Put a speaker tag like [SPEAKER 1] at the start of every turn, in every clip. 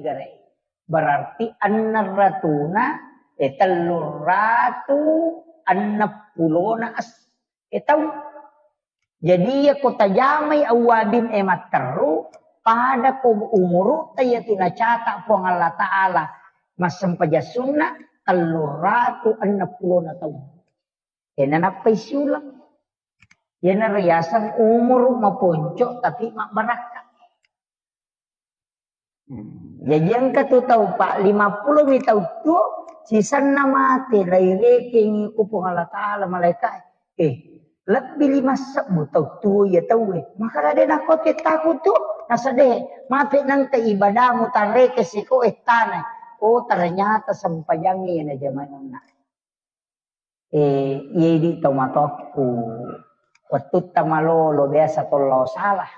[SPEAKER 1] garai. Berarti annarratuna telurratu annapulona as. Tahu? Jadi ya kota jamai awabin emat teru pada ko umuru tayatuna cata po Allah Ta'ala masam pajasuna telurratu annapulona tahun. Kena napai siulang. Yana riasan umur maponcok tapi mak baraka. Jadi yang katu tahu Pak 50 mi tahu tu sisan nama mati laire kengi kupung Allah Ta'ala malaikat. Lebih 5 sabu tahu tu ya tahu maka ada nak kau takut tu nasa deh mati nang te ibadahmu tareke siko tanah. Oh ternyata sampajangi na zaman na. Di tomatoku. Waktu tamalolo biasa tolo salah.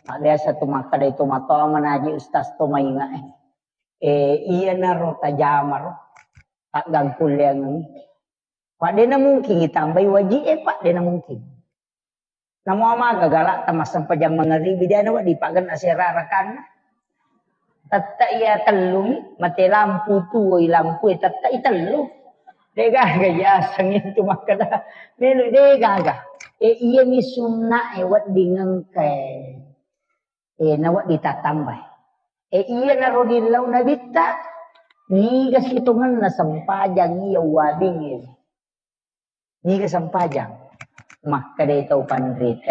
[SPEAKER 1] Biasa tumaka day tumato manaji ustaz tumainga iya na ro tajamar tak gangkul yang pak de na mungkin itambay waji pak de na mungkin. Namo ama gagalak tamasang pajam mangaribi dia na di pagan asirarakan. Tatta iya telung mati lampu tu lampu tatta itelu. Dega gaya sangin tu makada melu dega iya ni sunna wat dingang kay nawat ditatambay iya na rodilaw na bitta ni gasitungan na sampajang iya wading ni sampajang makada itaw panrit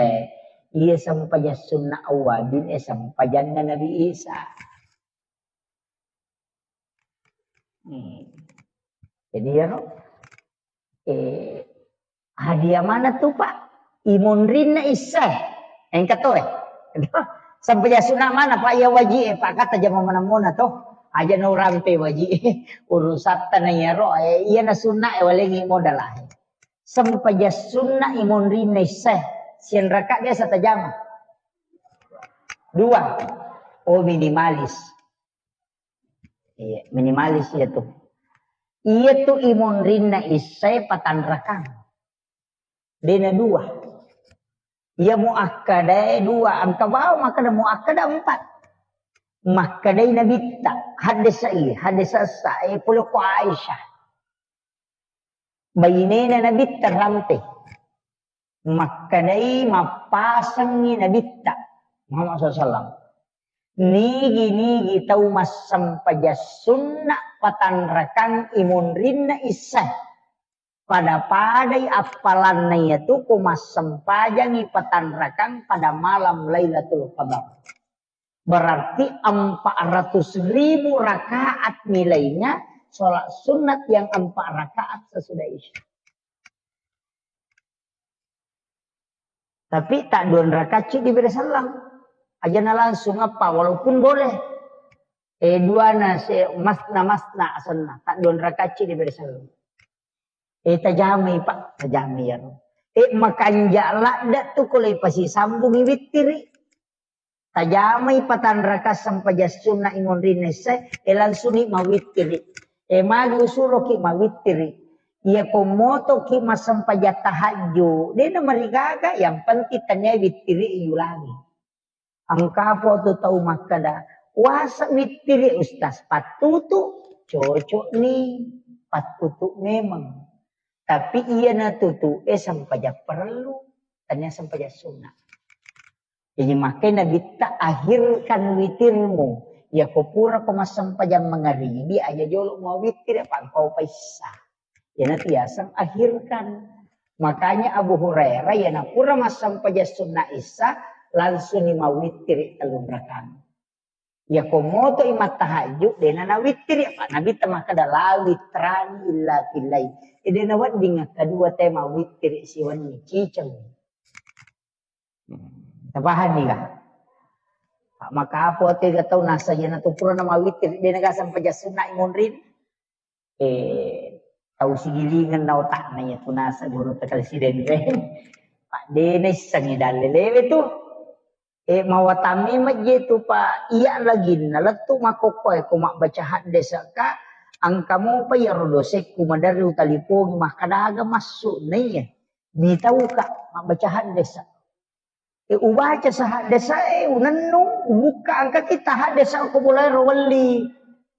[SPEAKER 1] iya sampaja sunna awadin sampajan na Nabi Isa. Jadi ya hadiah mana tuh Pak? Imunrin na isa. Yang kata sampai ya sunah mana Pak ya wajib Pak kata jama mana mona toh aja no rampe wajib urusat tanah ya ro iya na sunah walengi modal lah. Sampai ya sunah imunrin na isa. Sian rakaat dia satu jam. 2. Oh minimalis. Iya minimalis ya tuh. Iya tu imun rinna isai patan rakang. Dena 2. Ia muakkadai 2. Angka bawah maka ada muakkada 4. Makkadai nabitta. Hadisa sa'i puluku Aisyah. Bayinena nabitta rampe. Makkadai mapasangi nabitta. Muhammad SAW. Nigi tau masam pajas sunna patan rakang imun rinna isah. Pada apalan na itu kumasam pajangi patan rakang pada malam Lailatul Qadar. Berarti 400.000 rakaat nilainya sholat sunat yang 4 rakaat sesudah isya. Tapi tak 2 rakaat cik diberi salam. Aja na langsung apa walaupun boleh 2 na masna asana tak 2 rakaat diberi salam tajami Pak tajami ya makanjala dak tu kulay pasi sambung iwitiri tajami patan rakaat sampai jasuna imun rinese langsung ni mawitiri magi usuro ki mawitiri ya komoto ki masampai tahajud dia na marigaga yang penting tanya witiri iulangi. Angka foto tahu makada wasa witiri ustaz patutu cocok nih patutu memang tapi iya na tutu sampai perlu tanya sampai sunnah jadi makanya kita akhirkan witirmu ya kopura koma sampai mengaribi aja jolo mau witir apa kau paisa ya nanti asam akhirkan makanya Abu Hurairah ya napura mas sampai sunnah isa langsung lima witir telung rakaat. Ya komoto imat tahajud dena na witir ya Pak Nabi temah kada la witrani illa filai. Dena wat dinga kedua tema witir siwan ni ciceng. Tabahan ni kah? Pak maka apa tiga tahu nasanya na tu pura nama witir dena ka sampai jasuna imunrin. Tahu sigilingan na otak na ya tu nasa guru presiden Pak dena sangi dalile tu. Mawatami masjid tu Pak iya lagi nalatu makokoy kumak baca hadis ka ang kamu pa yarodosek kumadari utalipo mah kadaga masuk na yan ni tahu ka baca hadis Ubaca sa hadesa unanong buka angka kita hadesa ko boleh rawali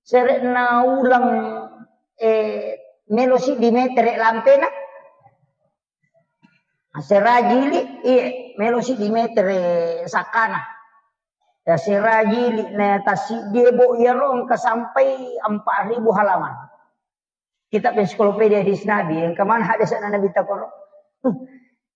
[SPEAKER 1] seret na ulang melosi di metere lampena serajili melosi di metere sakana ya serajili na tasi debo yarong sampai 4.000 halaman kitab ensiklopedia hadis Nabi yang kemana hadis Nabi takoro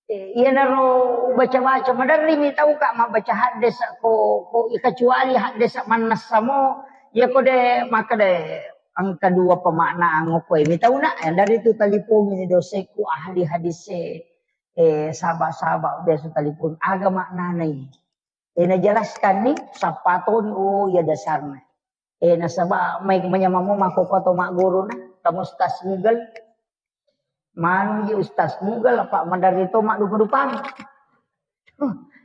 [SPEAKER 1] iya naro baca-baca madari mi tahu kak ma baca hadis ko kecuali hadis manas samo ya ko de maka de angka dua pemaknaan ko mi tahu nak dari itu telepon ini doseku ahli hadis sahabat-sahabat dia telepon agama makna nih na jelaskan nih sapaton ya dasarnya na sabab mai menyamamu makokoto mak guru na kamu stas Google manu ya ustaz mugal apa mandari itu mak dupa-dupang.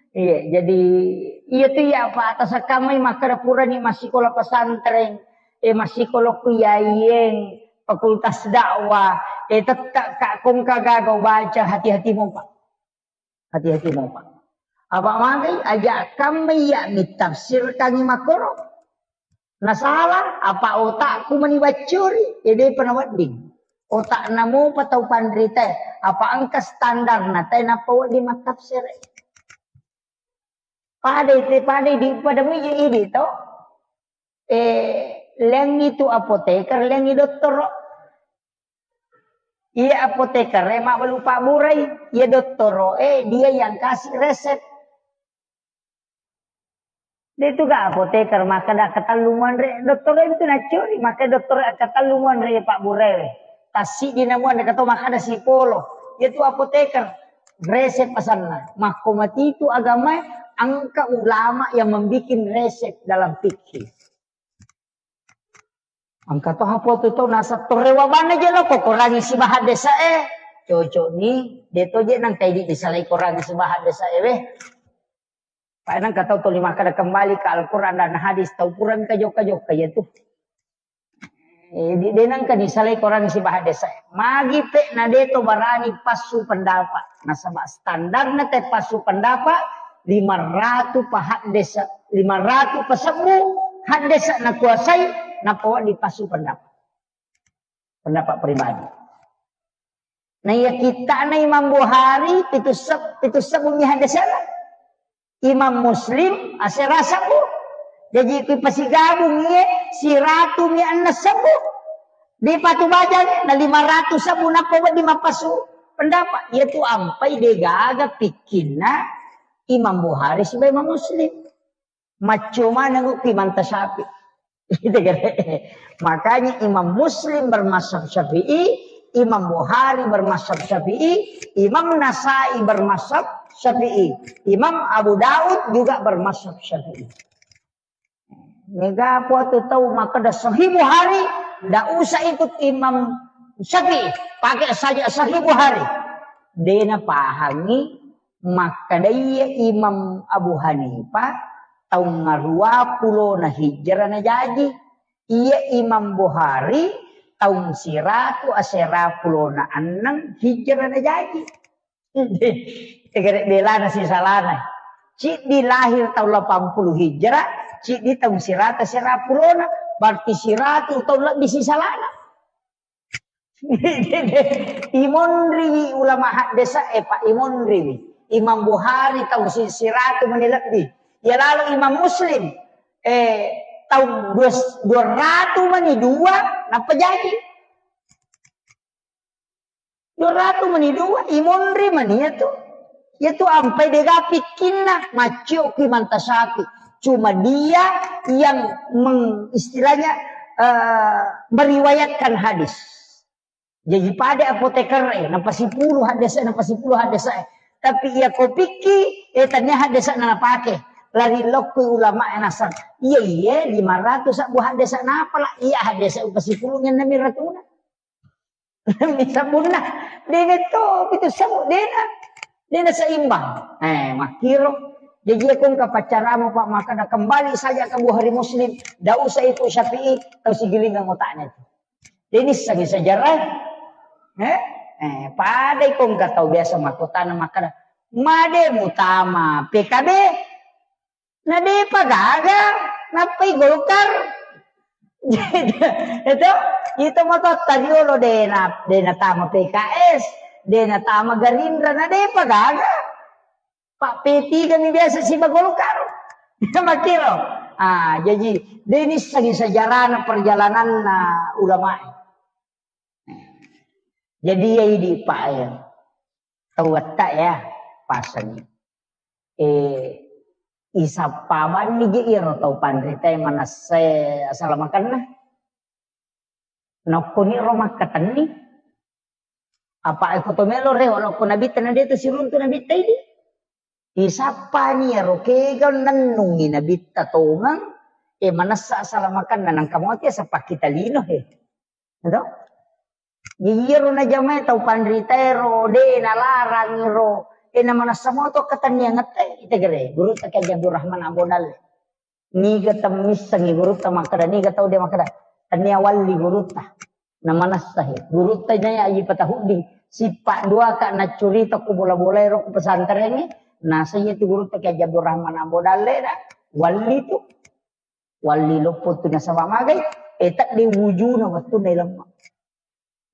[SPEAKER 1] Iya, jadi iya tuh ya apa atas kami maka dapura nih masih sekolah pesantren, masih sekolah kuyayeng, fakultas dakwah, tetap kak kong kagagaw baca hati-hatimu Pak. Hati-hatimu Pak. Apa mangai ajak kami ya mitafsir kami makoro. Nasalah apa otakku manibacuri, jadi penawading. Otak namu patau pandrita apa angka standar na tay napawa di matafsir pada di pada miji ini to leng itu apoteker leng dokter iya apoteker mak lupa burai iya dokter dia yang kasih resep dia itu gak apoteker maka dah ketaluman re dokter itu nak curi maka dokter ketaluman re Pak Burai tasik di namuan dia kata maka ada psikolog itu apoteker resep pasanna makomati itu agama angka ulama yang membuat resep dalam fikih angka toh apa tu nasa torewaban aja lo kok kurangi si bahad desa cocok nih dia tu je nang kayak di salai kurangi si bahad desa pak nang kata tu lima kada kembali ke Al-Quran dan hadis tahu kurang kajok kayak tu di nang kadi salai koran si bahade saya magi pe na deto barani pasu pendapat na sabak standar na te pasu pendapat 500 pahat desa 500 pasamu hadesa na kuasai na pawa di pasu pendapat pribadi na ya kita na Imam Bukhari itu sabungi hadesa Imam Muslim asirasa bu jadi kui pasi gabung ye si ratu mi anna sabu di patu baja na 500 sabu na po di mapasu pendapat ia tu ampai de gaga pikirna Imam Bukhari si Imam Muslim maco mana ku manta sapi makanya Imam Muslim bermazhab Syafi'i Imam Bukhari bermazhab Syafi'i Imam Nasai bermazhab Syafi'i Imam Abu Daud juga bermazhab Syafi'i Nega apa tu tahu maka dah Sahih Bukhari, dah usah ikut Imam Syafi'i, pakai saja Sahih Bukhari. Dia na pahami maka dia Imam Abu Hanifah tahun 20 na hijrah na jadi. Ia Imam Bukhari tahun 100 na anang hijrah na jadi. Tegere bela na si salana. Cik dilahir tahun 80 hijrah. Cik di tahun 100 na berarti 100 tahun lebih si salana. Imam Riwi ulama desa Pak Imam Riwi. Imam Bukhari tahun 100 lebih. Ya lalu Imam Muslim tahun 200 mani dua napa jadi? 200 mani dua Imam Riwi mani itu. Itu sampai dia pikirna macio ki mantasapi. Cuma dia yang istilahnya meriwayatkan hadis. Jadi pada apoteker napa 10 hadis napa 10 hadis. Tapi ia ko pikir tanya hadis na pake. Lari lokui ulama nasar. Iya 500 sabu hadis na pala iya hadis upa 10 nya nami ratuna. Misabuna dene to itu sabu dena seimbang. Makiro jadi aku kapacaramu Pak maka dah kembali saja ke Bukhari Muslim. Dah usah itu Syafi'i atau si gilingan otaknya itu. Ini sejarah. Pada ikut nggak tahu biasa makutana maka Made utama PKB nade pagaga napai Golkar itu moto tadiolo de na tama PKS de na tama Gerindra nade pagaga Pak P3 kami biasa si Golkar makiro jadi ini segi sejarah perjalanan ulama jadi ya ini Pak ya tahu tak ya pasan isapaban ni giiro tau pandrita mana se asal makan na nakuni romak katani apa ekotomelo re wala ko nabita na dito sirun to nabita ini isapa ni roke gan nanungi nabita tongang mana sa asal makan na nang kamote sa pakitalino ito giiro na jamay tau pandrita ro de nalarang ro naman sa mo to katanyangat itagare guru ta kay Abdul Rahman Abonal ni gatamis sangi guru ta makada ni gataw de makada tanya wali guru ta naman sa guru ta niya ay patahudi si Pak dua ka na curita ko bola-bola ro ko pesantren ni nasa iya ti guru ta kay Abdul Rahman Abonal na wali to wali lupot na sa mamagay tak di wuju na wato na ilang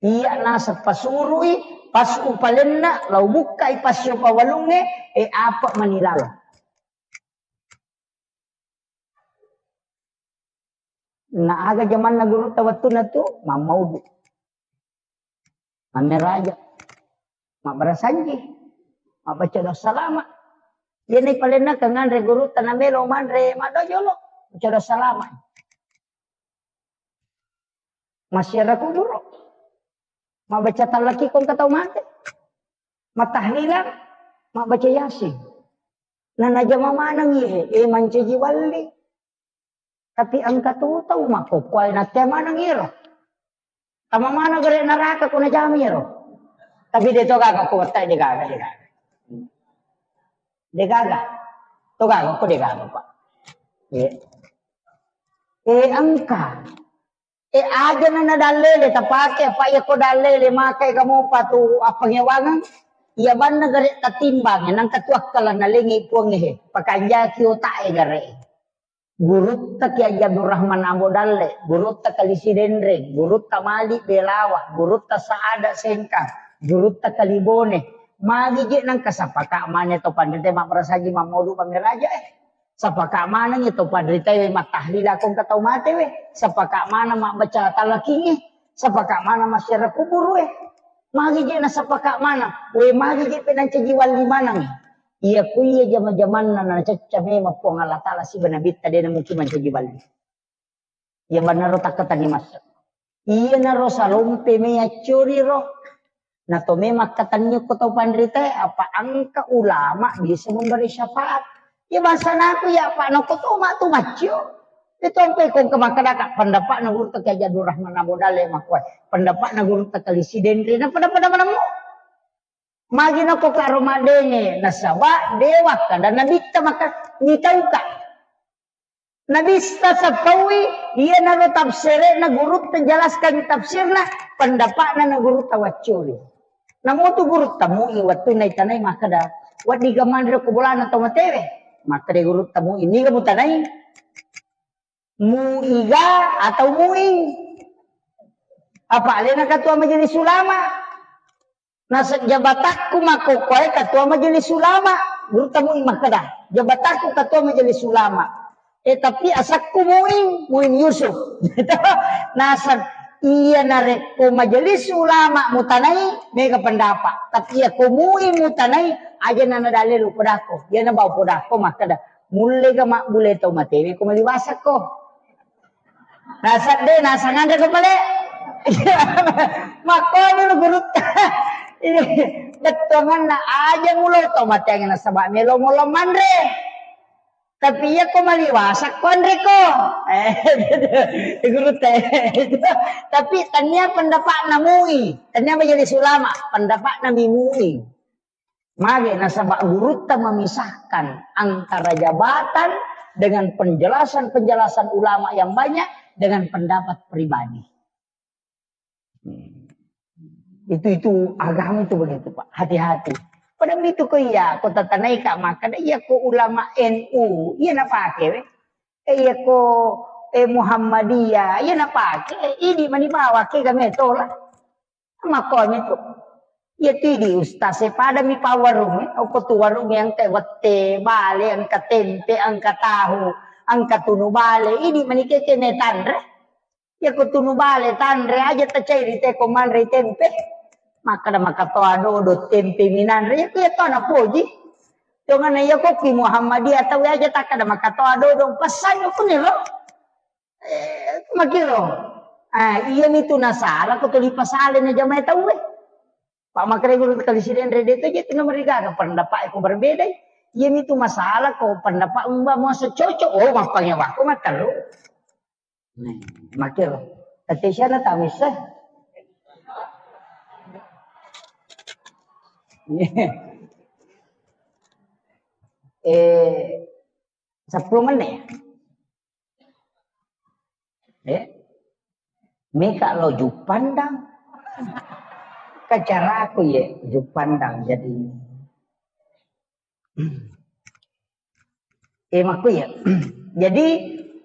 [SPEAKER 1] iya nasa pasurui pas upalin na lau buka ipasyo pawalunge apa manilala na aga zaman na guru tawatu na to mamaudu mameraja mabarasanji mabaca doa salama yan ay palin na kangan re guru tanamelo man re madojolo baca doa salama masyarakat guru mabaca talaki kung kataw mati. Matahlilan. Mabaca yasin. Na najamamanang mancaji wali. Tapi ang katutaw makukway na temanang iro. Tamamana gari naraka kung najami iro. Tapi dito kakakuwatay, di gaga. Di gaga. Ito gaga ko, di gaga pa. Angka. Aja na nadalele tapake paya ko dalele makay kamo patu apangyawangan iya ban na gari tatimbang nang katuak kala nalingi puang ni pakanja kiyo tae gari gurut ta kay Abdul Rahman Abodale gurut ta kalisiden re gurut ta mali belawa gurut ta saada sengka gurut ta kalibone magigi nang kasapaka man to pandite maprasaji mamodu pangiraja sa pagkamana ito padrita yung matahlila kong kataw mate sa pagkamana mabaca talaking sa pagkamana masyara kuburo magigi na sa pagkamana magigi pinancajiwal limanang iya kuya jaman-jaman na nacacabe mapuangalatala si banabita din na mungkin mancajiwal iya ba naro takatan ni mas iya naro sa lumpi may churi ro na to may makatanyo ko to pandrita apa angka ulama bisa memberi syafaat ya basa na ko ya paano ko to macho ito ang kung kamakadaka pendapat na guru kay Abdul Rahman Abodale makway pendapat na guru kalisiden rin na pendapat naman mo magi na ko klaro madenge nasawa dewa ka dan nabita maka nitaw ka nabista sa kawi iya na tafsire na guru jelaskan tafsir na pendapat na guru tawachuri namuto guru tamu iwat tunay tanay makada wat di gamandro ko bulan to matewe maka de guru tamu ini kamu tanay muiga atau muing apa alena ketua majelis ulama nasa jabatakku makokoy ketua majelis ulama guru tamu makada jabatakku ketua majelis ulama tapi asakku muing Yusuf nasa iya narek ko majelis ulama mutanay mega pendapat tapi ya ko muing mutanay aja na nadalil podako ya na baw podako makada mulle ka makbule to matewi ko maliwasak ko nasa nganda ko pala makoni no gurut ini ketongan na aja mulo to mateng na saba melo mulo mandre tapi ya ko maliwasak ko andre ko gurut tapi tanya pendapat na mui tanya majelis ulama pendapat na mui magi nasabak guru ta memisahkan antara jabatan dengan penjelasan-penjelasan ulama yang banyak dengan pendapat pribadi. Itu agama itu begitu Pak. Hati-hati. pada itu ko iya ko tatanay ka maka iya ko ulama NU iya na pake iya ko Muhammadiyah iya na pake ini manibawa ke kami tola makonya tuh ya tidi ustaz pada mi pawarung o ko tu warung yang wate bale ang katempe ang katahu ang katunu bale ini manikeke ne tandre ya ko tunu bale tandre aja tacairi te ko manre tempe maka da makatoa do tempe minanre ya ko na poji dengan ya ko ki Muhammadiyah tahu aja tak ada makatoa do pasanyo ko nilo makiro iya mi tu nasala ko tuli pasale na jamay tahu Pak Makre guru kalisiren rede itu jadi mereka ada pendapat aku berbeda. Iya itu masalah kau pendapat mbak mau secocok. Oh makanya waktu makan lu. Nih makir. Tapi siapa tak bisa. 10 menit. Mika loju pandang. Cara aku ya, juk pandang jadi. Maku ya. Jadi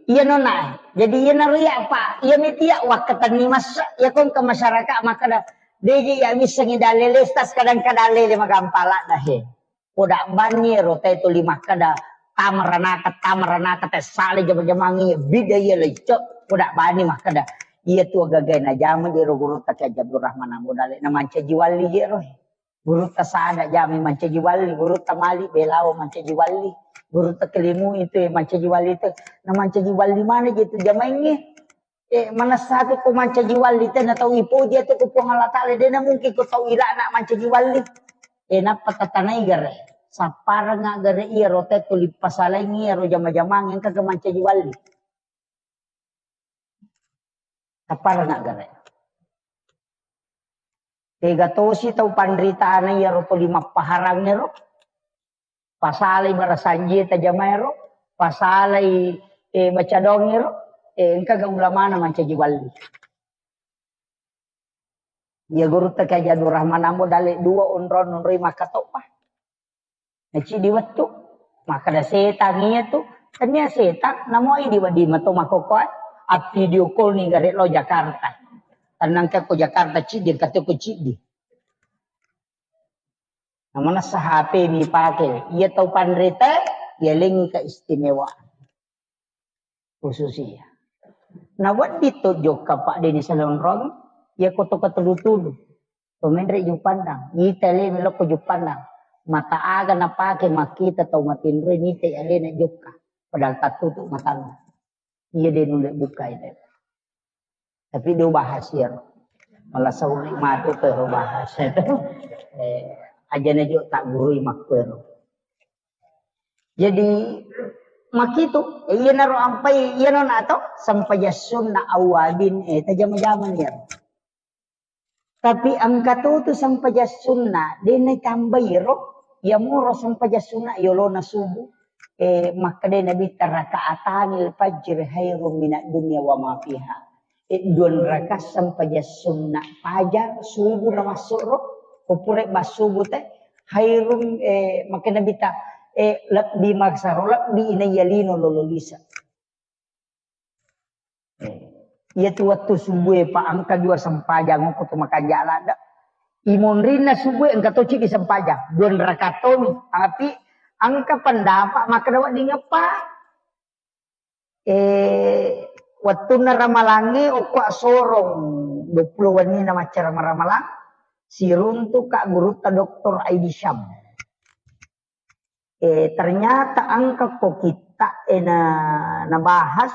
[SPEAKER 1] iya nona. Jadi iya naruya apa? Iya mitia wakatan ni mas ya kon ke masyarakat maka dah deji ya bisa ngidalele tas kadang-kadang magampala dah he. Poda banyer itu 5 kada tamaranaka teh sale jam-jamangi bidaya lecok poda bani mah kada. Iya tu agak na jama jero guru tak Abdul Rahman modal na manca jiwali jero guru ta sada jami manca jiwali guru ta mali belao manca jiwali guru ta kelimu itu manca jiwali itu na manca jiwali mana gitu jamaingi mana satu ko manca jiwali itu na tahu ipo dia tu ko pangala tale de na mungkin ko tahu ila na manca jiwali na patatanay gare sapara nga gare iya rote tulip pasalay ngi ro jama-jamang yang kaga manca jiwali Kapar na gare. Tega tosi tau pandritaan na yaro to 5 paharang nero. Pasalay marasanji tajamero. Pasalay bacadong nero. Engka gaulama na manca jiwali. Ya guru ta kay Abdul Rahman amo dali 2 unron makatopa. Naci diwattu. Maka da setan niya tu. Kanya setan namo ay diwadi mato makokoy. At video call ni gare lo Jakarta. Tanang ka ko Jakarta Cidi kata ko Cidi. Namanya sa HP ni pake. Ia tahu panrita, ia lengi keistimewaan. Khususnya. Nah, wat dito jok kapak dini salon rong, ia koto ketulu-tulu. Pemendri yung pandang. Ita le melok ko yung pandang. Mata aga na pake makita tau matinre ni te ale na joka. Padahal tatutuk matang. Iya dia nulis buka itu. Tapi dia bahas ya. Malah saulik matu ke bahas itu. Aja juga tak gurui makpero. Jadi makitu iya naro ampai iya non atau sampai yasun na awadin tajam-jaman ya. Tapi angka tu sampai yasun na dia tambah iro ya muro sampai yasun na yolo na subuh. Maka dia nabi tarakaatan fajr khairum minad dunya wa ma fiha. 2 rakaat sampai sunnah fajar subuh na masuk roh kupure basubuh teh khairum maka nabi ta lebih maksaro lebih inayalino lololisa. Ia tu waktu subuh pa angka 2 sampajang ko tu makan jalan dak. Imon rina subuh angka toci di sampajang 2 rakaat tapi angka pendapat maka dapat di ngapa waktu na ramalangi o kwa sorong 20 wani na macara maramalang sirun tu kak guru ta Dr. Aidi Syam ternyata angka ko kita na bahas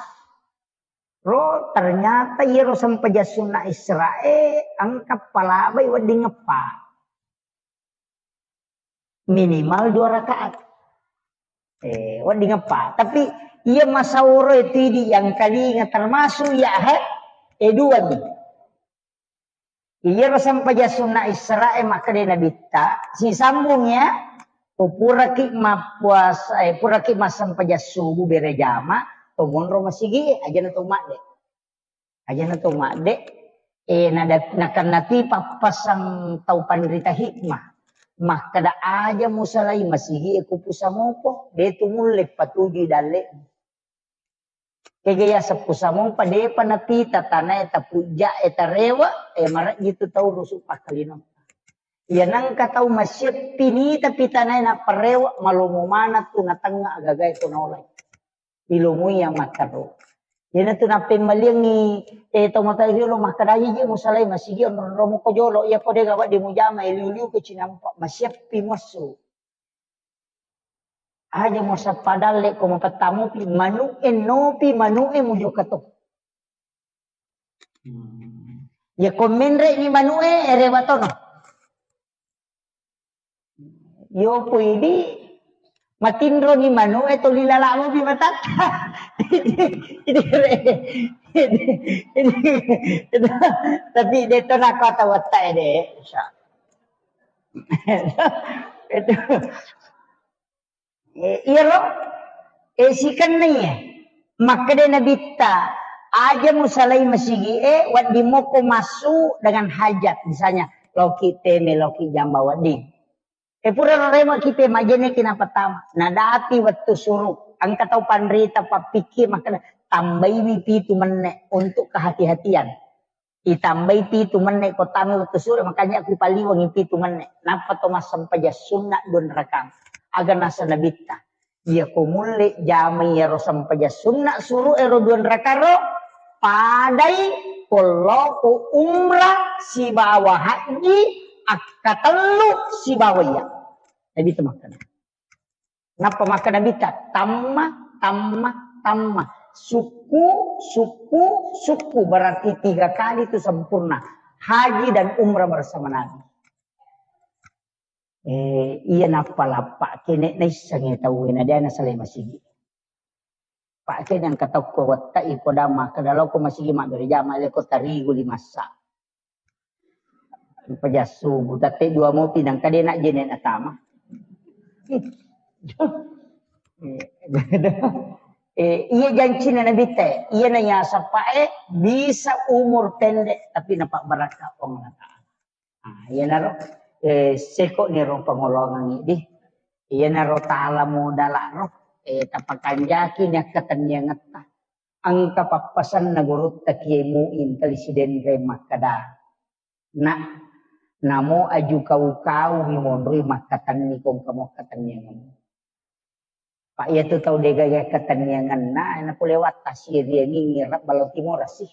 [SPEAKER 1] ro ternyata iro sampai jasuna Israel angka palabay wadi ngapa minimal 2 rakaat wadi ngapa tapi ia masauro itu di yang kali termasuk ya dua nih ia sampai jasuna Israel maka dia nabita si sambungnya pura kikma puasa pura kikma sampai jasubu berejama tomonro masigi aja na tumak dek nada nakan nati papasang tau panrita hikmah Mah kada aja musalai masigi aku pusamopo. Dia tu mulai patuji dale. Kegaya sepusamo pa de panatita tanay eta puja eta rewa marat gitu tahu rusuk pakalino. Ya nang kataw masyet pini tapi tanay na parewa malumumana tu na tanga agagay tu naulay. Ilumuy ang makaro. Yan na tu na pemaliang ni tomatay rilo makarayi je musalay masigi on romo ko jolo ya ko de gawa di mujama iliuliu ko cinampa masyet pimoso. Aja mo sa padale ko mapatamu pi manuin no pi manuin mo kato. Ya komenre ni manue ere batono. Yo pwede matindro ni manue to lilala mo pi matat. Tapi dito na ko tawata ede. Itu iya lo, sikan na iya. Makade na bitta, aja musalay masigi wadi mo ko masu dengan hajat. Misalnya, loki teme, loki jamba wadi. Pura rema kita majene kinapatama. Nadati waktu suruh. Ang kataw panrita papikir, maka tambay pitu menne untuk kehati-hatian. Itambay pitu menne ko tami waktu suruh, makanya aku paliwang pitu menne. Napa to masampaja sunat don rakam. Agar nasa nabita. Ia kumuli jamai ero sampaja sunna suruh ero duan rakaro. Padai kalau ku umrah si bawa haji akatelu si bawa ya. Nabi itu makan. Napa makan nabita? Tamma. Suku berarti 3 kali itu sempurna. Haji dan umrah bersama Nabi. Iya napa pak kene na isang tahu na dia na salay masigi. Pak kene ang kataw ko wata iko dama kadalaw ko masigi magerja male ko tarigo 5 sa. Pajasu butate 2 mo pinang kadena jenen atama. Iya janji na nabite, iya na yasa pae bisa umur pendek tapi napak baraka ong nata. Iya na ro. Seko ni ro pangolongan ini. Iya na ro tala mo dala ro. Tapakanjaki niya katanya ngata. Ang kapapasan na gurut takimuin presiden kay makada. Namo aju kau mimondroy makatan ni kong kamo katanyangan. Pak iya tu tau degaya katanyangan na pulewat tasir dia ngirap balau timoras sih.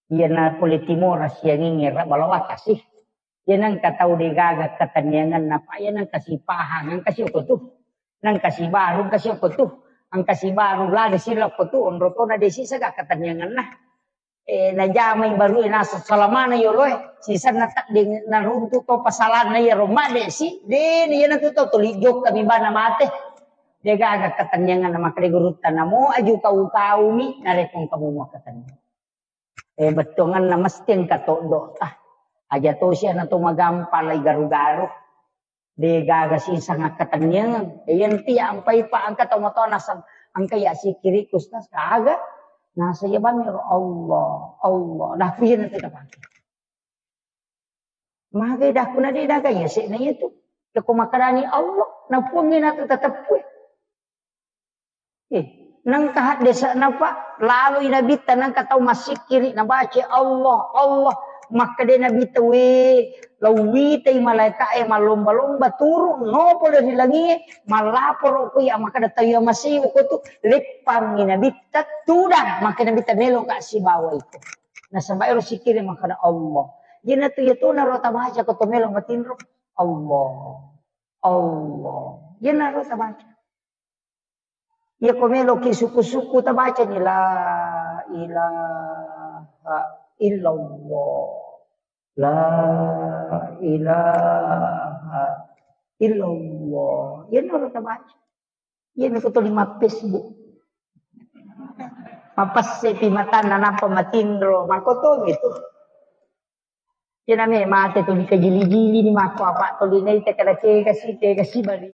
[SPEAKER 1] Iya na pule timoras yang ngirap balau atas sih. Yan ang kataw de gaga katanyangan na pa yan ang kasipahan ang kasi ko to nang kasibarong kasi ko to ang kasibarong lagi sila ko to onro to na desi saga katanyangan na najamay baru nasa salamana yo loy sisan na tak de narunto to pasalan na yo made si de yan to tulijok kami ba na mate de gaga katanyangan na makrigurutan na mo aju kau mi narekong kamu mo katanyangan betongan na mastin katodo aja to siya na tumagampalay garu-garu. De gagasin sa nga katanyangan. Yan tiya ang paipa ang katamoto nasa ang kaya si Kirikus nas kaga. Nasa yaban ni Allah. Nafiyan na ito pa. Magay dah kuna di daga yasi na ito. Kumakarani Allah. Napungin natin tatapwe. Nang kahat desa na pa. Lalo inabita nang kataw masikiri na baci Allah. Maka dia nabi tawi lawi tay malaika malomba-lomba turun no po dari lagi malapor ko ya maka datayo masih ko tu lepang nabi tatuda maka nabi tanelo ka si bawa itu nasa bayro sikire maka Allah gina tu itu na rota baca ko tumelo matinro Allah gina rota baca ya komelo ki suku-suku tabaca ni la ilaha illallah la ilaha illallah yan orang tabaca yan ko to 5 Facebook mapasse pimatan na napa matindro makoto gitu yan ame mate to di kajili-jili ni mako apa to dinay te kada kasi bali